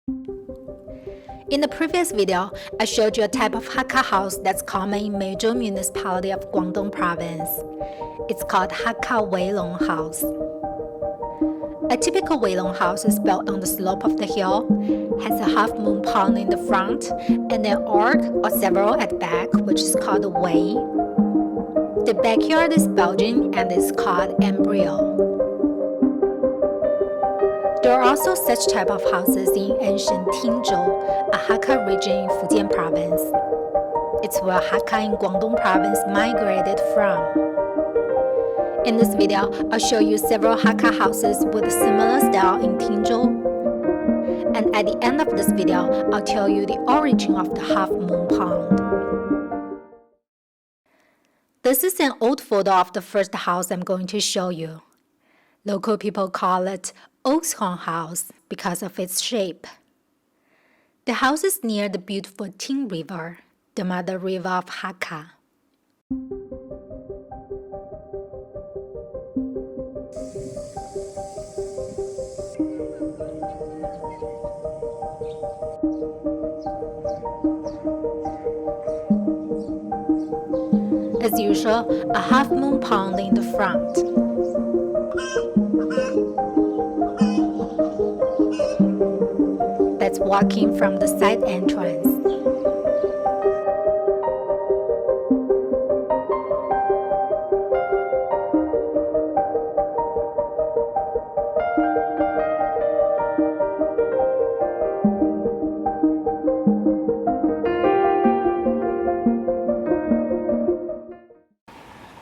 In the previous video, I showed you a type of Hakka house that's common in Meizhou municipality of Guangdong Province. It's called Hakka Weilong House. A typical Weilong house is built on the slope of the hill, has a half-moon pond in the front, and an arc or several at the back, which is called a wei. The backyard is Belgian and is called embryo. There are also such type of houses in ancient Tulou, a Hakka region in Fujian Province. It's where Hakka in Guangdong Province migrated from. In this video, I'll show you several Hakka houses with a similar style in Tulou. And at the end of this video, I'll tell you the origin of the half-moon pond. This is an old photo of the first house I'm going to show you. Local people call it Oxhorn House because of its shape. The house is near the beautiful Ting River, the mother river of Hakka. As usual, a half-moon pond in the front. That's walking from the side entrance.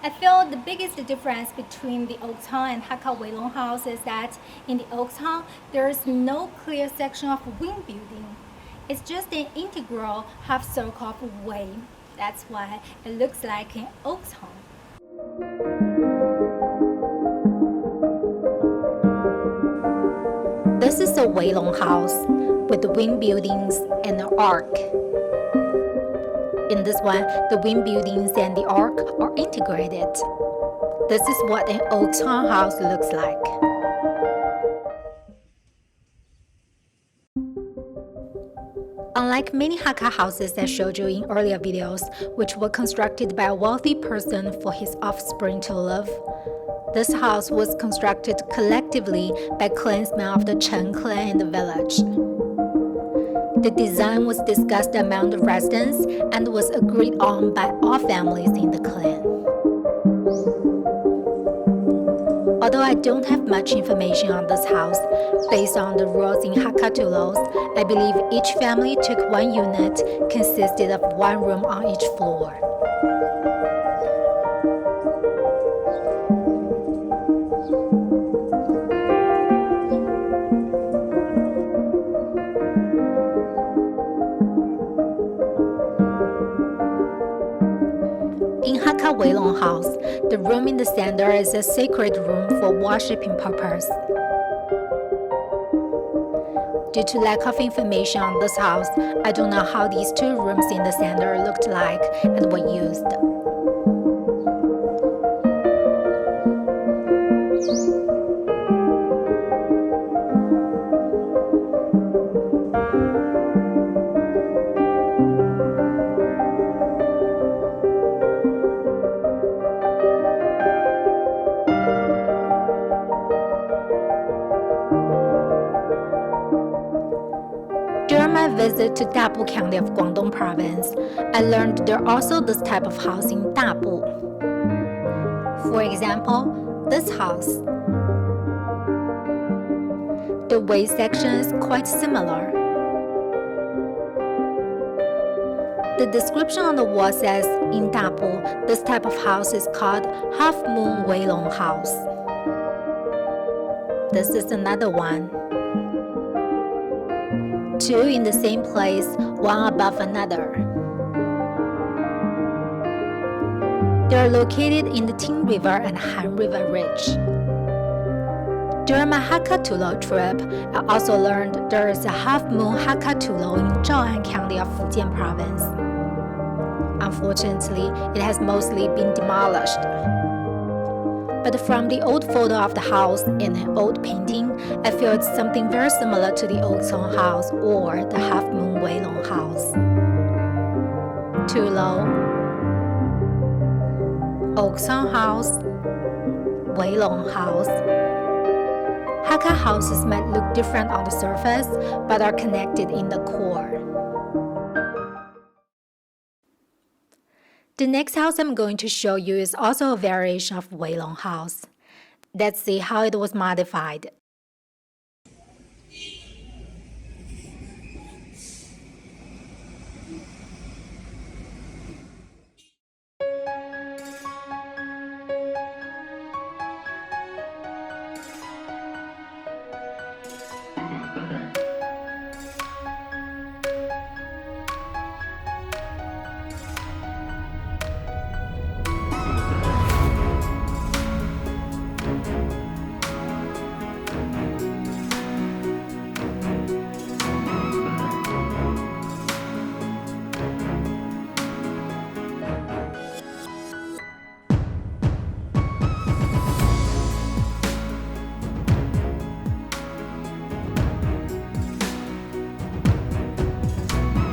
I feel the biggest difference between the Oxhorn and Hakka Weilong House is that in the Oxhorn, there is no clear section of wing building. It's just an integral half circle of wei. That's why it looks like an Oxhorn. This is a Weilong house with wing buildings and an arc. In this one, the wing buildings and the arc are integrated. This is what an Oxhorn house looks like. Unlike many Hakka houses I showed you in earlier videos, which were constructed by a wealthy person for his offspring to live, this house was constructed collectively by clansmen of the Chen clan in the village. The design was discussed among the residents and was agreed on by all families in the clan. Although I don't have much information on this house, based on the rules in Hakka Tulou, I believe each family took one unit consisted of one room on each floor. In Hakka Weilong House, the room in the center is a sacred room for worshipping purpose. Due to lack of information on this house, I don't know how these two rooms in the center looked like and were used. During my visit to Dabu County of Guangdong Province, I learned there are also this type of house in Dabu. For example, this house. The wei section is quite similar. The description on the wall says, in Dabu, this type of house is called half-moon Weilong House. This is another one. Two in the same place, one above another. They are located in the Ting River and Han River Ridge. During my Hakka Tulou trip, I also learned there is a half-moon Hakka Tulou in Zhaoan County of Fujian Province. Unfortunately, it has mostly been demolished. But from the old photo of the house in an old painting, I feel it's something very similar to the Oakson House or the Half Moon Weilong House. Tulou, Oakson House, Weilong House. Hakka houses might look different on the surface, but are connected in the core. The next house I'm going to show you is also a variation of Weilong House. Let's see how it was modified.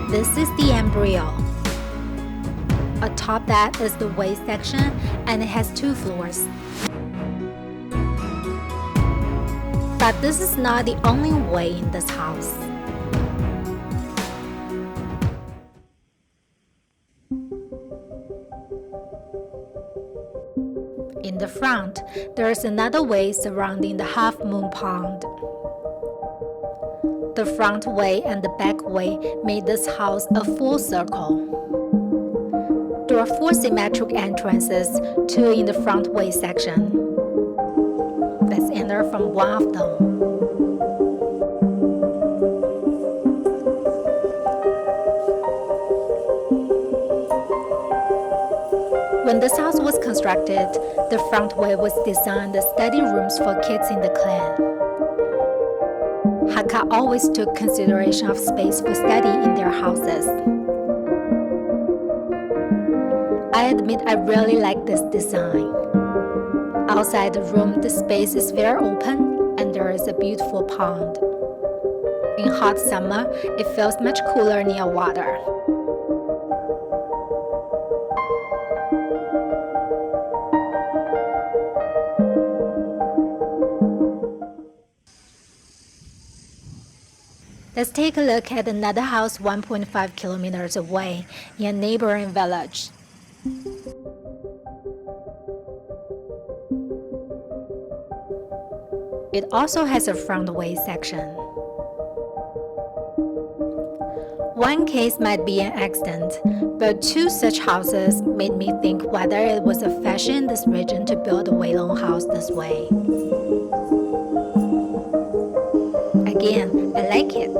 This is the embryo. Atop that is the way section, and it has 2 floors. But this is not the only way in this house. In the front, there is another way surrounding the half moon pond. The front way and the back way made this house a full circle. There are 4 symmetric entrances, 2 in the front way section. Let's enter from one of them. When this house was constructed, the front way was designed as study rooms for kids in the clan. Hakka always took consideration of space for study in their houses. I admit I really like this design. Outside the room, the space is very open and there is a beautiful pond. In hot summer, it feels much cooler near water. Let's take a look at another house 1.5 kilometers away in a neighboring village. It also has a front way section. One case might be an accident, but 2 such houses made me think whether it was a fashion in this region to build a Weilong house this way. Again, I like it.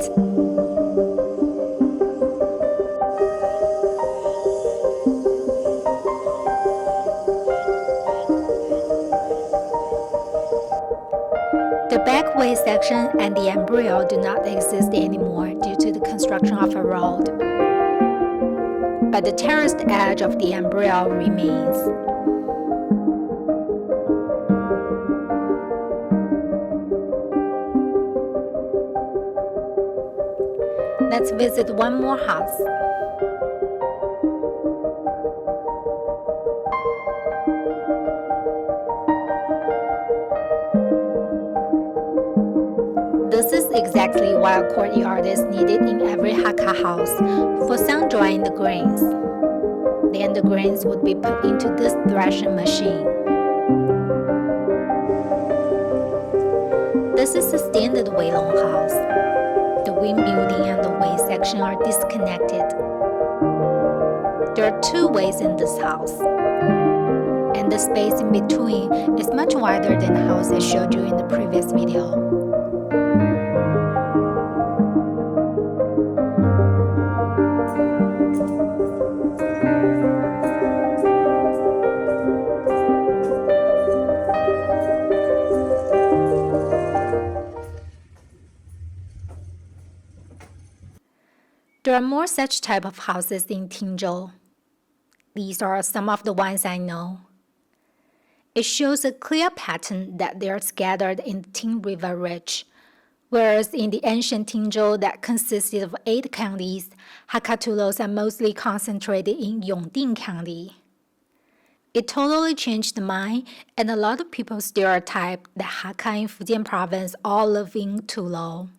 The back way section and the embryo do not exist anymore due to the construction of a road. But the terraced edge of the embryo remains. Let's visit one more house. This is exactly what a courtyard is needed in every Hakka house for sun drying the grains. Then the grains would be put into this threshing machine. This is a standard Weilong house. The wing building and the way section are disconnected. There are 2 ways in this house, and the space in between is much wider than the house I showed you in the previous video. There are more such type of houses in Tinzhou. These are some of the ones I know. It shows a clear pattern that they are scattered in the Ting River Ridge. Whereas in the ancient Tinzhou that consisted of 8 counties, Hakka Tulous are mostly concentrated in Yongding County. It totally changed the mind, and a lot of people stereotype that Hakka in Fujian Province all live in Tulou.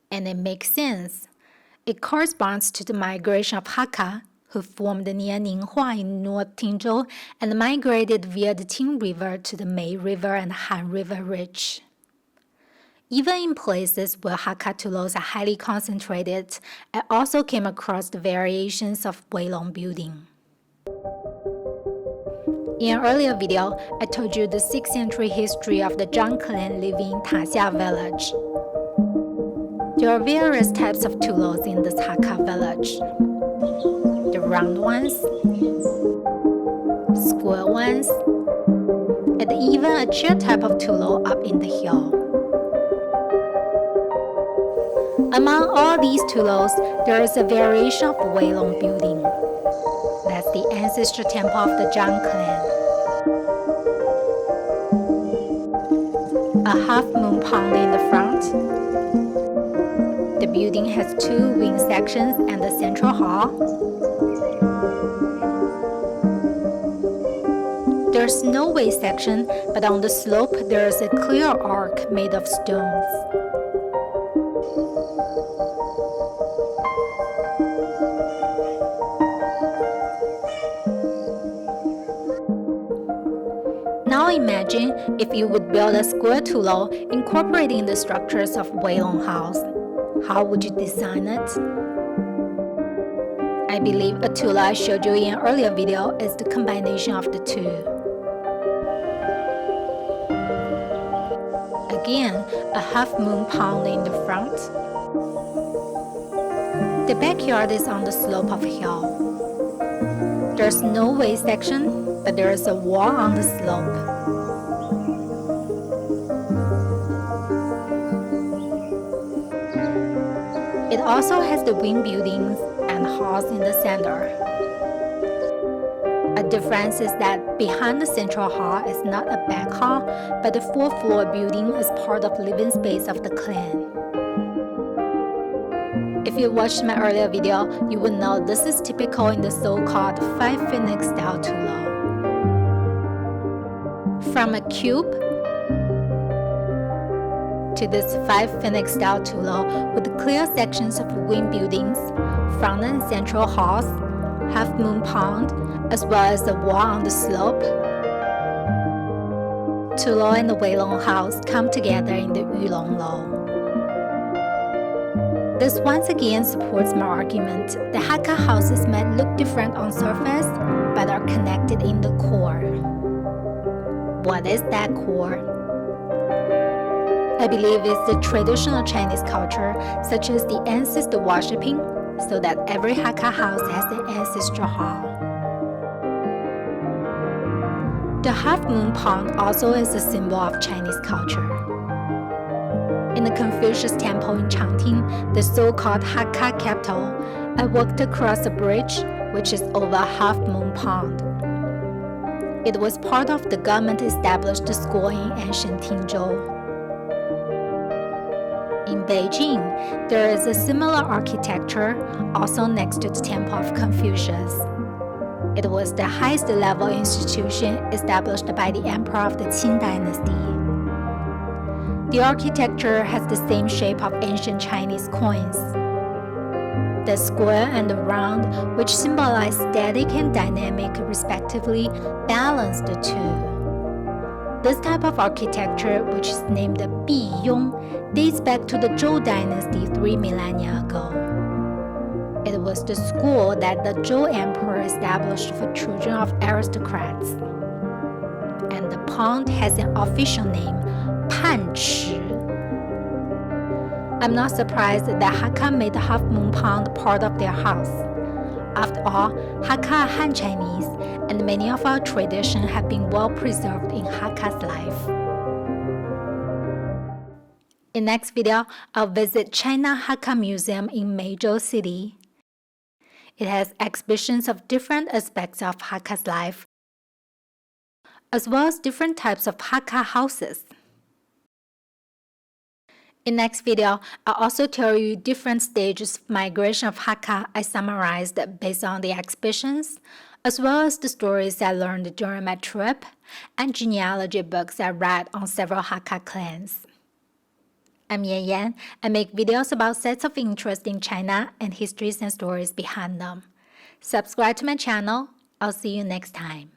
And it makes sense. It corresponds to the migration of Hakka, who formed near Ninghua in North Tinzhou and migrated via the Ting River to the Mei River and Han River Ridge. Even in places where Hakka Tulous are highly concentrated, I also came across the variations of Weilong building. In an earlier video, I told you the 6th century history of the Zhang clan living in Taxia village. There are various types of Tulous in this Hakka village. The round ones, square ones, and even a chair type of Tulou up in the hill. Among all these Tulous, there is a variation of Weilong building. That's the ancestor temple of the Zhang clan. A half-moon pond in the front. The building has 2 wing sections and a central hall. There's no way section, but on the slope there is a clear arc made of stones. Now imagine if you would build a square Tulou incorporating the structures of Weilong House. How would you design it? I believe a Tulou I showed you in an earlier video is the combination of the two. Again, a half-moon pond in the front. The backyard is on the slope of a hill. There's no way section, but there is a wall on the slope. It also has the wing buildings and halls in the center. A difference is that behind the central hall is not a back hall, but the 4th-floor building is part of the living space of the clan. If you watched my earlier video, you would know this is typical in the so-called 5 Phoenix style Tulou. From a cube to this 5 Phoenix style Tulou with clear sections of wing buildings, front and central halls, half-moon pond, as well as the wall on the slope. Tulou and the Weilong House come together in the Yulong Lo. This once again supports my argument that Hakka houses might look different on surface, but are connected in the core. What is that core? I believe it's the traditional Chinese culture, such as the ancestor worshipping, so that every Hakka house has an ancestral hall. The half-moon pond also is a symbol of Chinese culture. In the Confucius Temple in Changting, the so-called Hakka capital, I walked across a bridge which is over Half-Moon Pond. It was part of the government-established school in ancient Tinzhou. In Beijing, there is a similar architecture also next to the Temple of Confucius. It was the highest-level institution established by the emperor of the Qin dynasty. The architecture has the same shape of ancient Chinese coins. The square and the round, which symbolize static and dynamic respectively, balance the two. This type of architecture, which is named Biyong, dates back to the Zhou dynasty 3 millennia ago. It was the school that the Zhou emperor established for children of aristocrats. And the pond has an official name, Panchi. I'm not surprised that Hakka made the half-moon pond part of their house. After all, Hakka are Han Chinese, and many of our traditions have been well preserved in Hakka's life. In next video, I'll visit China Hakka Museum in Meizhou City. It has exhibitions of different aspects of Hakka's life. as well as different types of Hakka houses. In next video, I'll also tell you different stages of migration of Hakka I summarized based on the exhibitions, as well as the stories I learned during my trip and genealogy books I read on several Hakka clans. I'm Yan Yan. I make videos about sets of interest in China and histories and stories behind them. Subscribe to my channel. I'll see you next time.